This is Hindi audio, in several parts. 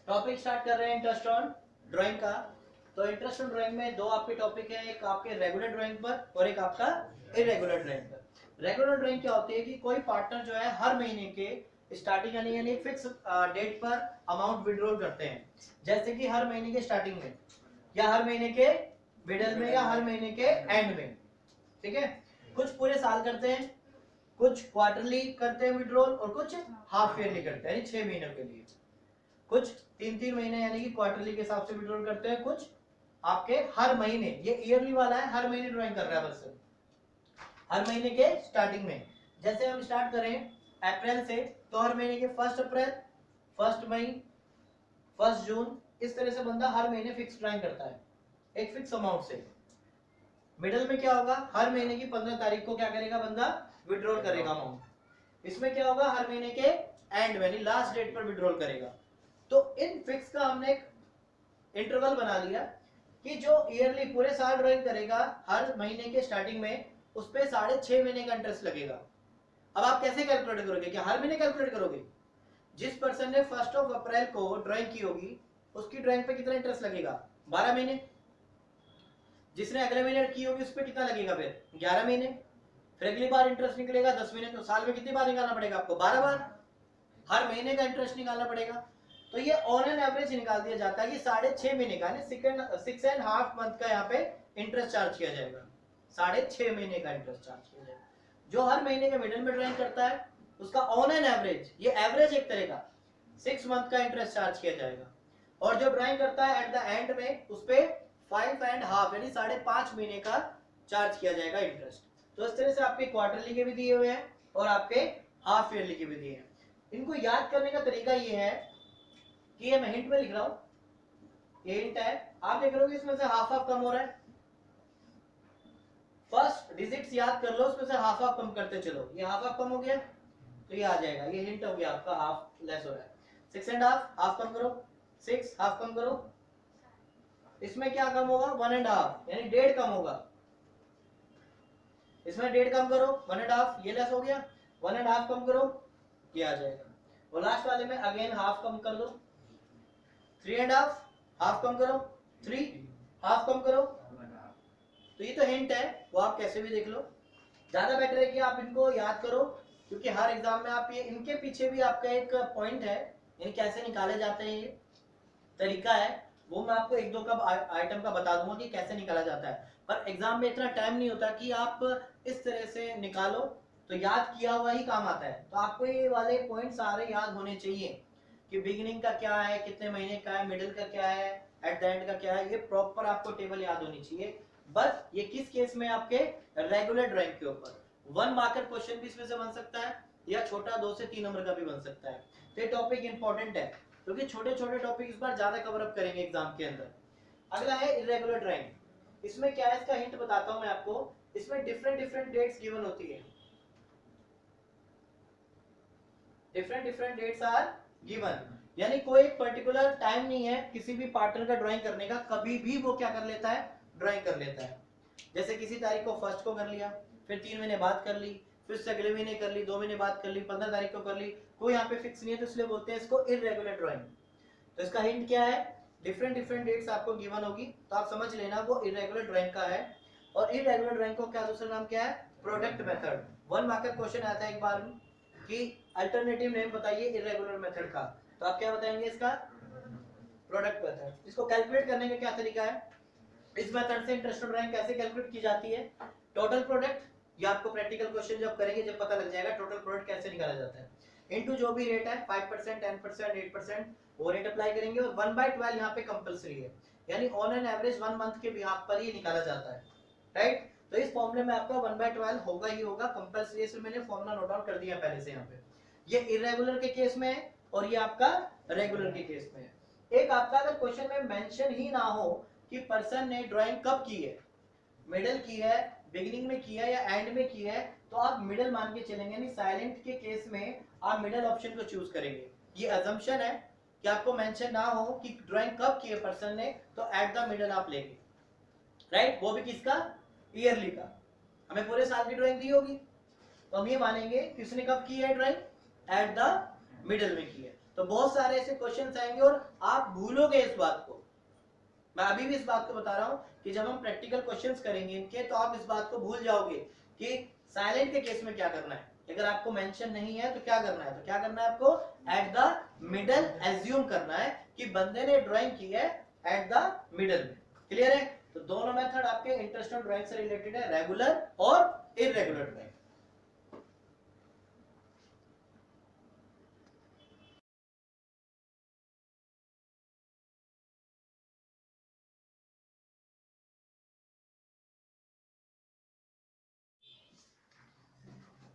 टॉपिक स्टार्ट कर रहे हैं इंटरेस्ट ऑन ड्राइंग का। तो इंटरेस्ट ऑन ड्राइंग में दो आपके टॉपिक है, एक आपके रेगुलर ड्राइंग पर और एक आपका इरेगुलर ड्राइंग पर। रेगुलर ड्राइंग क्या होती है कि कोई पार्टनर जो है हर महीने के स्टार्टिंग यानी फिक्स डेट पर अमाउंट विड्रॉल करते हैं, जैसे कि हर महीने के स्टार्टिंग में या हर महीने के मिडल में या हर महीने के एंड में। ठीक है, कुछ पूरे साल करते हैं, कुछ क्वार्टरली करते हैं विड्रॉल और कुछ हाफ ईयरली करते हैं यानी 6 महीनों के लिए, कुछ 3-3 महीने यानी कि क्वार्टरली के हिसाब से विड्रॉल करते हैं, कुछ आपके हर महीने। ये ईयरली वाला है, हर महीने ड्राइंग कर रहा है बस हर महीने के स्टार्टिंग में। जैसे हम स्टार्ट करें अप्रैल से तो हर महीने के 1 अप्रैल, 1 मई, 1 जून, इस तरह से बंदा हर महीने फिक्स ड्राइंग करता है एक फिक्स अमाउंट से। मिडल में क्या होगा, हर महीने की 15 तारीख को क्या करेगा बंदा, विड्रॉल करेगा अमाउंट। इसमें क्या होगा, हर महीने के एंड में लास्ट डेट पर विड्रॉल करेगा। तो इन फिक्स का हमने एक इंटरवल बना लिया कि जो ईयरली पूरे साल ड्राइंग करेगा हर महीने के स्टार्टिंग में उस पे 6.5 महीने का इंटरेस्ट लगेगा। अब आप कैसे कैलकुलेट करोगे, क्या हर महीने कैलकुलेट करोगे? जिस पर्सन ने 1 अप्रैल को ड्राइंग की होगी उसकी ड्राइंग पे कितना इंटरेस्ट लगेगा, 12 महीने। जिसने अगले महीने की होगी उस पर कितना लगेगा, फिर 11 महीने। फिर अगली बार इंटरेस्ट निकलेगा 10 महीने, तो साल में कितनी बार निकालना पड़ेगा आपको, 12 बार। हर महीने का इंटरेस्ट निकालना पड़ेगा। तो ये ऑन एन एवरेज निकाल दिया जाता है कि 6.5 महीने का 6.5 मंथ का यहाँ पे इंटरेस्ट चार्ज किया जाएगा, 6.5 महीने का इंटरेस्ट चार्ज किया जाएगा। जो हर महीने के मिडिल में ड्राइंग करता है उसका ऑन एन एवरेज, ये एवरेज एक तरह का 6 मंथ का इंटरेस्ट चार्ज किया जाएगा। और जो ड्राइंग करता है एट द एंड में उस पे 5.5 यानी 5.5 महीने का चार्ज किया जाएगा इंटरेस्ट। तो इस तरह से आपके क्वार्टरली के भी दिए हुए हैं और आपके हाफ ईयरली के भी दिए हैं। इनको याद करने का तरीका ये है कि ये मैं हिंट में लिख रहा हूं, ये हिंट है, आप देख रहे हो कि इसमें से हाफ हाफ कम हो रहा है। फर्स्ट डिजिट्स याद कर लो, उसमें से हाफ हाफ कम करते चलो, ये हाफ हाफ कम हो गया तो ये आ जाएगा, ये हिंट हो गया आपका, हाफ लेस हो रहा है। 6.5 हाफ कम करो, 6 हाफ कम करो, इसमें क्या कम होगा, 1.5 यानी 1.5 कम होगा। इसमें 1.5 कम करो, 1.5, ये लेस हो गया, 1.5 कम करो, ये आ जाएगा। और लास्ट वाले में अगेन हाफ कम कर दो, 3.5 हाफ कम करो, 3 हाफ कम करो। तो ये तो हिंट है, वो आप कैसे भी देख लो। ज्यादा बेटर है कि आप इनको याद करो, क्योंकि हर एग्जाम में आप ये इनके पीछे भी आपका एक पॉइंट है, यानी कैसे निकाले जाते हैं, ये तरीका है, वो मैं आपको 1-2 का आइटम का बता दूंगा कि कैसे निकाला जाता है। पर एग्जाम में इतना टाइम नहीं होता कि आप इस तरह से निकालो, तो याद किया हुआ ही काम आता है। तो आपको ये वाले पॉइंट सारे याद होने चाहिए कि बिगिनिंग का क्या है, कितने महीने का है, मिडिल का क्या है, एट द एंड का क्या है, ये प्रॉपर आपको टेबल याद होनी चाहिए। बस ये किस केस में, आपके रेगुलर ड्राइंग के ऊपर 1 मार्कर क्वेश्चन भी इसमें से बन सकता है या छोटा 2 से 3 नंबर का भी बन सकता है। तो ये टॉपिक इंपॉर्टेंट है क्योंकि छोटे छोटे टॉपिक इस बार ज्यादा कवर अप करेंगे एग्जाम के अंदर। अगला है इरेगुलर ड्राइंग। इसमें क्या है, इसका हिंट बताता हूं मैं आपको। इसमें डिफरेंट डेट्स गिवन होती है, डिफरेंट डेट्स आर गिवन, यानी कोई एक पर्टिकुलर टाइम नहीं है किसी भी पार्टनर का ड्राइंग करने का, कभी भी वो क्या कर लेता है, ड्राइंग कर लेता है। जैसे किसी तारीख को 1 को कर लिया, फिर 3 महीने बाद कर ली, फिर से अगले महीने कर ली, 2 महीने बाद कर ली, 15 तारीख को कर ली, कोई यहाँ पे फिक्स नहीं है, तो इसलिए बोलते हैं इसको इरेगुलर ड्राइंग। तो इसका हिंट क्या है, डिफरेंट डेट्स आपको गिवन होगी, तो आप समझ लेना वो इरेगुलर ड्राइंग का है। और इरेगुलर ड्राइंग को क्या दूसरा नाम क्या है, प्रोडक्ट मेथड। 1 मार्कर क्वेश्चन आता है एक बार में कि अल्टरनेटिव नेम बताइए इरेगुलर मेथड का, तो आप क्या बताएंगे, इसका प्रोडक्ट मेथड। इसको कैलकुलेट करने का क्या तरीका है, इस मेथड से इंटरेस्ट ड्राइंग कैसे कैलकुलेट की जाती है, टोटल प्रोडक्ट, ये आपको प्रैक्टिकल क्वेश्चन जब करेंगे जब पता लग जाएगा टोटल प्रोडक्ट कैसे निकाला जाता है, इनटू जो भी रेट है 5%, 10%, 8% वो रेट अप्लाई करेंगे, और 1/12 यहाँ पे कंपलसरी है, यानी ऑन एन एवरेज 1 मंथ के बिहाफ पर ये निकाला जाता है, राइट। तो इस फॉर्मूले में आपका 1/12 होगा ही होगा कंपलसरी, इसमें मैंने फॉर्मूला नोट डाउन कर दिया पहले से। यहाँ पे ये इरेगुलर के केस में है और ये आपका रेगुलर के केस में है। एक आपका अगर क्वेश्चन में मेंशन ही ना हो कि पर्सन ने ड्राइंग कब की है, मिडिल की है, बिगिनिंग में की है या एंड में की है, तो आप मिडिल मान के चलेंगे, यानी साइलेंट के केस में आप मिडिल ऑप्शन को चूज करेंगे। ये अजम्पशन है कि आपको मेंशन ना हो कि ड्राइंग कब की है पर्सन ने, तो एट द मिडिल आप लेंगे, राइट। वो भी किसका, ईयरली का। हमें पूरे साल की ड्राइंग दी होगी तो हम ये मानेंगे किसने कब की है ड्राइंग, एट द मिडिल में की है। तो बहुत सारे ऐसे क्वेश्चंस आएंगे और आप भूलोगे इस बात को। मैं अभी भी इस बात को बता रहा हूं कि जब हम प्रैक्टिकल क्वेश्चंस करेंगे इनके, तो आप इस बात को भूल जाओगे कि साइलेंट के केस में क्या करना है। अगर आपको मेंशन नहीं है तो क्या करना है, तो क्या करना है आपको एट द मिडल एज्यूम करना है कि बंदे ने ड्राइंग की है एट द मिडल में। क्लियर है? तो दोनों मेथड आपके इंटरेस्टेड ड्राइंग से रिलेटेड है, रेगुलर और irregular drawing.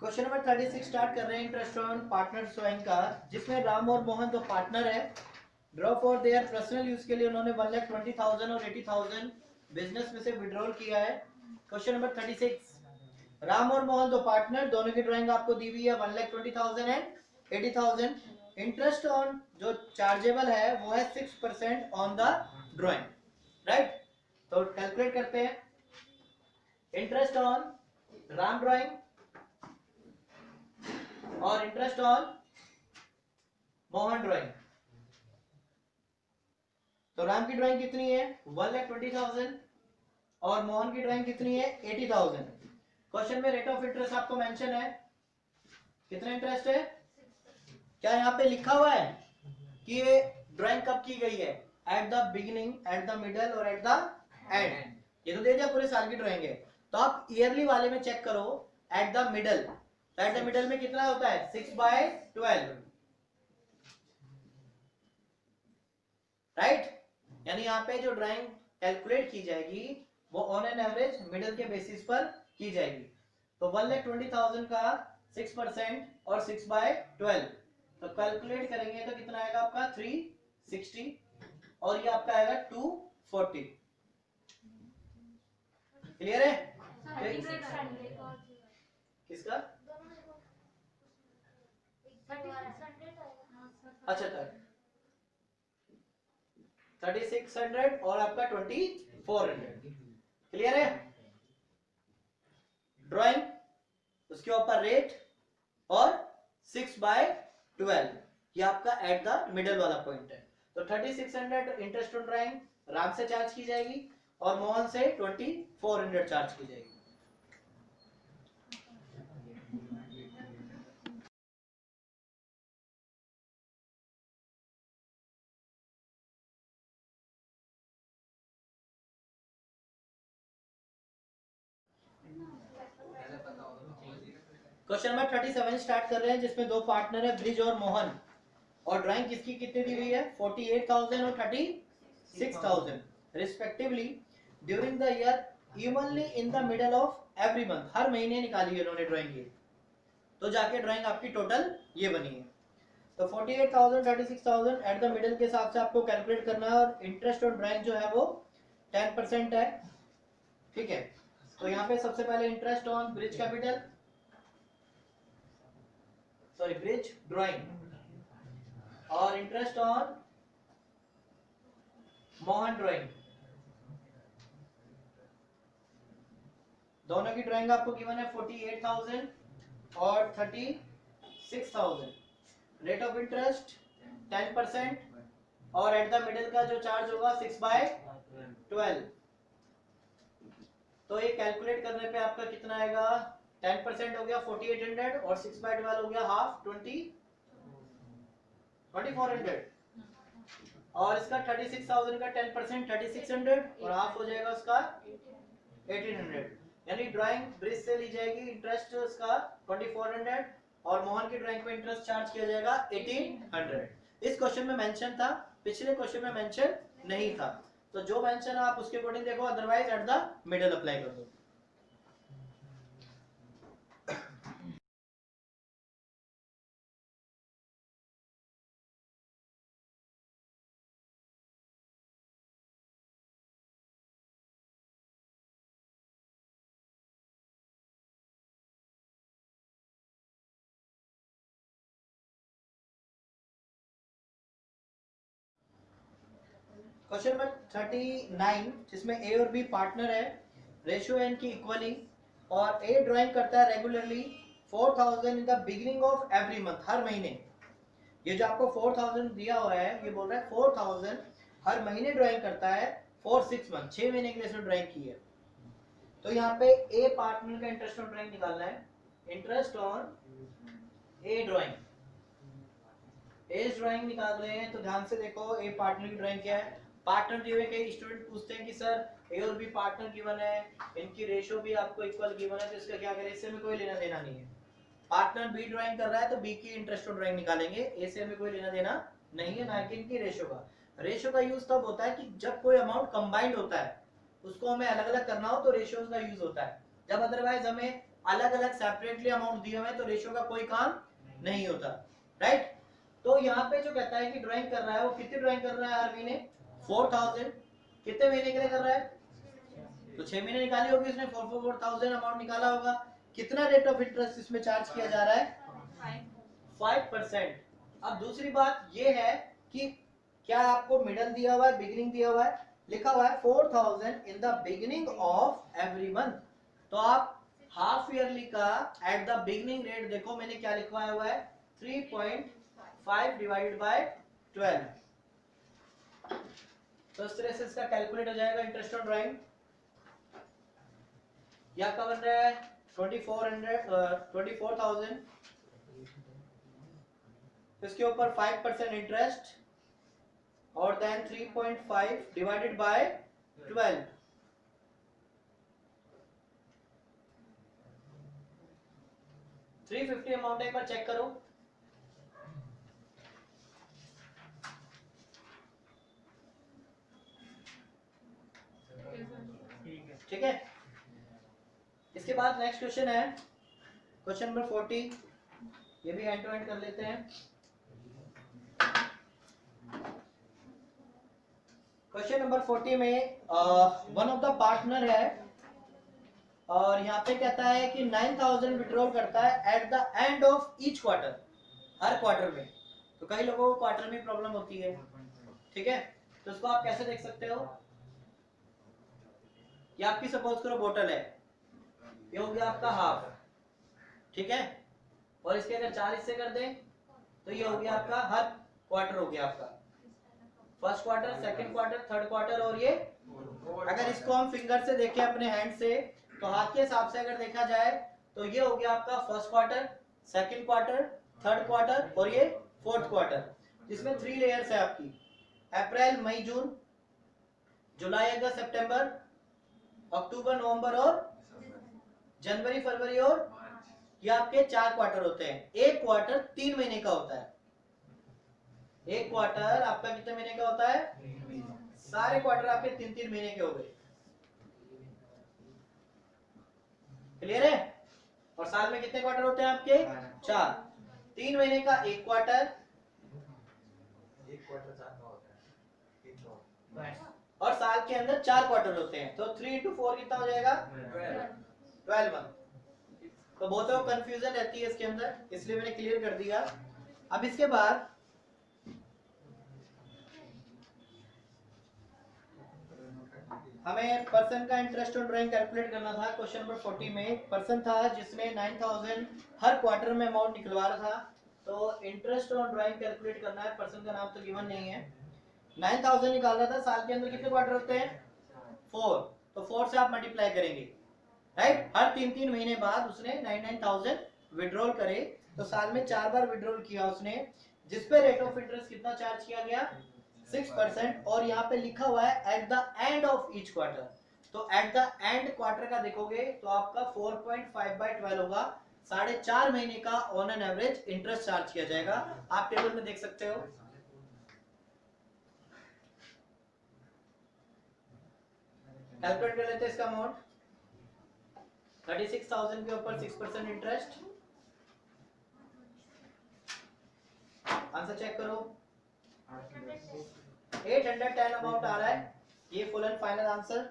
Question number 36 start कर रहे हैं इंटरेस्ट ऑन पार्टनर ड्राइंग का, जिसमें राम और मोहन दो पार्टनर है। Draw for their personal use के लिए उन्होंने 1,20,000 और 80,000 बिजनेस में से विड्रॉल किया है। क्वेश्चन नंबर 36, राम और मोहन दो पार्टनर, दोनों की ड्राइंग आपको दी हुई है 1,20,000 एंड 80,000। इंटरेस्ट ऑन जो चार्जेबल है वो है 6% ऑन द ड्राइंग, राइट? तो कैलकुलेट करते हैं। इंटरेस्ट ऑन राम ड्राइंग और इंटरेस्ट ऑन मोहन ड्राइंग। तो राम की ड्राइंग कितनी है 1,20,000 और मोहन की ड्राइंग कितनी है 80,000। क्वेश्चन में रेट ऑफ इंटरेस्ट आपको मेंशन है, कितना इंटरेस्ट है? क्या यहाँ पे लिखा हुआ है कि ये ड्राइंग कब की गई है? At the beginning, at the middle और एट द एंड। ये तो दे दिया पूरे साल की ड्राइंग है। तो आप ईयरली वाले में चेक करो at the middle. At the middle में कितना होता है 6/12, राइट? यानी यहाँ पे जो ड्राइंग कैलकुलेट की जाएगी वो ऑन एन एवरेज मिडल के बेसिस पर की जाएगी। तो 1,20,000 का 6% और 6/12, तो कैलकुलेट करेंगे तो कितना आएगा आपका 360 और ये आपका आएगा 240। क्लियर है? किसका? अच्छा 3,600 और आपका 2,400। क्लियर है? ड्राइंग, उसके ऊपर रेट और 6/12, ये आपका एट द मिडल वाला पॉइंट है। तो 3,600 इंटरेस्ट ऑन ड्राइंग राम से चार्ज की जाएगी और मोहन से 2,400 चार्ज की जाएगी। क्वेश्चन नंबर 37 स्टार्ट कर रहे हैं, जिसमें दो पार्टनर है ब्रिज और मोहन, और ड्राइंग किसकी कितनी दी हुई है 48,000 और 36,000 respectively during the year evenly in the middle of every month. हर महीने निकाली है उन्होंने ड्राइंग ये, तो जाके ड्राइंग आपकी टोटल ये बनी है। तो 48,000 36,000 एट द मिडल के हिसाब से आपको कैलकुलेट करना है, और इंटरेस्ट ऑन ड्राइंग जो है वो 10% है, ठीक है? तो यहाँ पे सबसे पहले interest on bridge capital, sorry bridge drawing, और इंटरेस्ट ऑन मोहन ड्राइंग। दोनों की ड्राइंग आपको गिवन है 48,000 और 36,000। रेट ऑफ इंटरेस्ट 10% और एट द मिडिल का जो चार्ज होगा 6/12। तो ये कैलकुलेट करने पे आपका कितना आएगा 10% हो गया 4,800 और 6/12 हो गया हाफ 2,400, और इसका 36,000 का 10% 3,600 और हाफ हो जाएगा उसका 1,800। यानी ड्राइंग ब्रिज से ली जाएगी, इंटरेस्ट उसका 2,400 और मोहन की ड्राइंग पे इंटरेस्ट चार्ज किया जाएगा 1,800। इस क्वेश्चन में मेंशन था, पिछले क्वेश्चन में मेंशन नहीं था, तो जो मेंशन है आप उसके अकॉर्डिंग देखो, otherwise at the middle apply कर दो। क्वेश्चन नंबर 39, जिसमें ए और बी पार्टनर है, रेशियो है इनकी इक्वली, और ए ड्राइंग करता है regularly 4,000 in the beginning of every month, हर महीने ये जो आपको 4000 दिया हुआ है, ये बोल रहा है 4000 हर महीने ड्राइंग करता है फॉर 6 मंथ, 6 महीने के लिए इसने ड्राइंग की है। तो यहाँ पे ए पार्टनर का इंटरेस्ट ऑन ड्राइंग निकालना है। Interest on a drawing, as drawing निकाल रहे हैं। तो ध्यान से देखो, ए पार्टनर की ड्राइंग क्या है। पार्टनर दिए हुए, कई स्टूडेंट पूछते हैं कि सर ए और बी पार्टनर गिवन है, इनकी रेशियो भी आपको इक्वल गिवन है, तो इसका क्या करें? इससे हमें कोई लेना देना नहीं है। पार्टनर बी ड्राइंग कर रहा है तो बी की इंटरेस्ट ऑन ड्राइंग निकालेंगे, ए से हमें कोई लेना देना नहीं है, ना कि इनकी रेशियो का। रेशियो का यूज तब होता है कि जब कोई अमाउंट कंबाइंड होता है, उसको हमें अलग अलग करना हो तो रेशियोज का यूज होता है। जब अदरवाइज हमें अलग अलग सेपरेटली अमाउंट दिए हुए हैं तो रेशियो का कोई काम नहीं होता, राइट। तो यहाँ पे जो कहता है कि ड्राइंग कर रहा है, वो कितनी ड्राइंग कर रहा है हर महीने? 4000। कितने महीने के लिए कर रहा है? तो 6 महीने निकाली होगी उसने, 4000 अमाउंट निकाला होगा। कितना रेट ऑफ इंटरेस्ट इसमें चार्ज किया जा रहा है? 5%। अब दूसरी बात ये है कि क्या आपको मिडल दिया हुआ है, बिगिनिंग दिया हुआ है, लिखा हुआ है 4000 इन the beginning of every month. तो आप हाफ ईयरली का एट द बिगिनिंग रेट देखो, मैंने क्या लिखवाया हुआ है? 3.5 डिवाइडेड बाय 12। तो इस तरह से इसका कैलकुलेट हो जाएगा इंटरेस्ट ऑन ड्राइंग। या क्या बन रहा है? 24,000, इसके ऊपर 5% इंटरेस्ट और देन 3.5 डिवाइडेड बाय 12। $350 अमाउंट है, एक बार चेक करो। ठीक है। इसके बाद नेक्स्ट क्वेश्चन है क्वेश्चन नंबर 40। ये भी एंड टू एंड कर लेते हैं। क्वेश्चन नंबर 40 में वन ऑफ द पार्टनर है और यहाँ पे कहता है कि 9000 विड्रॉल करता है at the end of each quarter, her quarter में। तो कई लोगों को क्वार्टर में प्रॉब्लम होती है, ठीक है। तो इसको आप कैसे देख सकते हो? ये आपकी सपोज करो बोतल है, ये हो गया आपका हाफ, ठीक है। और इसके अगर 4 हिस्से कर दें तो ये हो गया आपका हर क्वार्टर, हो गया आपका first quarter, second quarter, third quarter. और ये अगर इसको हम फिंगर से देखें अपने हैंड से, तो हाथ के हिसाब से अगर देखा जाए तो ये हो गया आपका first quarter, second quarter, third quarter और ये फोर्थ क्वार्टर, जिसमें 3 लेयर्स है आपकी। अप्रैल, मई, जून, जुलाई, अगस्त, सितंबर, अक्टूबर, नवंबर और जनवरी, फरवरी और ये आपके 4 क्वार्टर होते हैं। एक क्वार्टर 3 महीने का होता है। एक क्वार्टर आपका कितने महीने का होता है? सारे क्वार्टर आपके 3-3 महीने के हो गए। क्लियर है? और साल में कितने क्वार्टर होते हैं आपके? 4। 3 महीने का एक क्वार्टर, और साल के अंदर 4 क्वार्टर होते हैं। तो 3 into 4 कितना हो जाएगा? 12 मंथ। तो बहुत कंफ्यूजन रहती है इसके अंदर, इसलिए मैंने क्लियर कर दिया। अब इसके बाद हमें पर्सन का इंटरेस्ट ऑन ड्राइंग कैलकुलेट करना था। क्वेश्चन नंबर 40 में पर्सन था जिसने 9000 हर क्वार्टर में अमाउंट निकलवा रहा था। तो इंटरेस्ट ऑन ड्राइंग कैलकुलेट करना है। पर्सन का नाम तो गिवन नहीं है। 9000 निकाल रहा था, साल के अंदर कितने क्वार्टर होते हैं? 4। तो 4 से आप मल्टीप्लाई करेंगे, राइट। हर 3-3 महीने बाद उसने 99,000 विड्रॉल करे, तो साल में 4 बार विड्रॉल किया उसने, जिसपे रेट ऑफ इंटरेस्ट कितना चार्ज किया गया? 6%। और यहाँ पे लिखा हुआ है at the end of each quarter. तो एट द एंड क्वार्टर का देखोगे तो आपका 4.5/12 होगा। 4.5 महीने का on an average interest charge किया जाएगा। आप टेबल में देख सकते हो। कैलकुलेट कर लेते हैं इसका अमाउंट। 36,000 के ऊपर 6% इंटरेस्ट। आंसर चेक करो। 810 अमाउंट आ रहा है। ये full and final answer.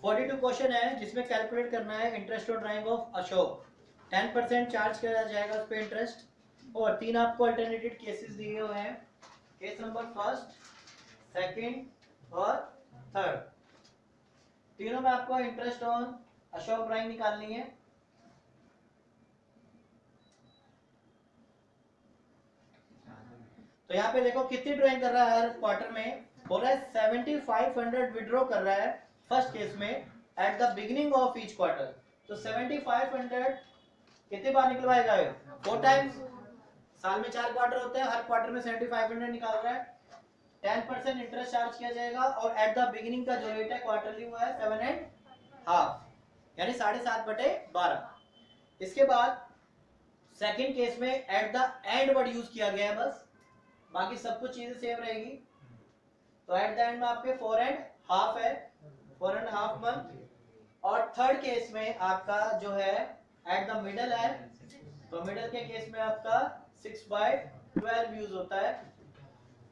42 question है जिसमें कैलकुलेट करना है interest on drying of Ashok. 10% charge किया जाएगा उस पे इंटरेस्ट, और 3 आपको अल्टरनेटिव केसेस दिए हुए हैं, केस नंबर फर्स्ट, सेकंड और थर्ड। तीनों में आपको इंटरेस्ट ऑन अशोक ड्राइंग निकालनी है। तो यहाँ पे देखो कितनी ड्राइंग कर रहा है हर क्वार्टर में, बोल रहा है 7500 विड्रॉ कर रहा है फर्स्ट केस में at the beginning of each quarter. तो 7500 कितनी बार निकलवाएगा ये? 4 टाइम्स। साल में 4 क्वार्टर होते हैं, हर क्वार्टर में 7500 निकाल रहा है। 10% इंटरेस्ट चार्ज किया जाएगा, और एट द बिगिनिंग का जो रेट है क्वार्टरली हुआ है 7.5, यानी 12.5। इसके बाद सेकंड केस में at the end word use किया गया है, बस बाकी सब कुछ चीजें सेम रहेगी। तो एट द एंड में आपके 4.5 है, 4.5 मंथ। और थर्ड केस में आपका जो है एट द मिडल है, तो मिडल के केस में आपका 6/12 यूज होता है।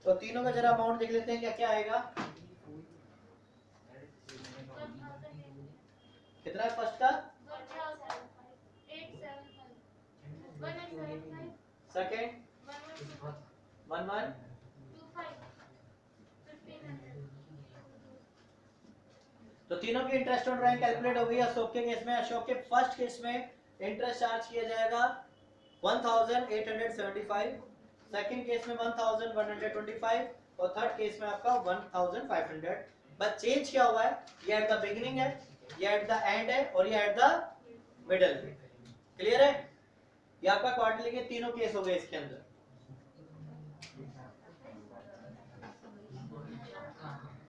तो तीनों का जरा अमाउंट देख लेते हैं क्या क्या आएगा। कितना है फर्स्ट का? सेकंड 11 तो तीनों की इंटरेस्ट ऑन ड्राइंग कैलकुलेट हो गई। अशोक के केस में, अशोक के फर्स्ट केस में इंटरेस्ट चार्ज किया जाएगा 1875, सेकंड केस में 1125, और थर्ड केस में आपका 1500। बस चेंज क्या हुआ है, ये एट द बिगिनिंग है, ये एट द एंड है, और ये एट द मिडल है। क्लियर है? ये आपका क्वार्टरली के तीनों केस हो गए इसके अंदर।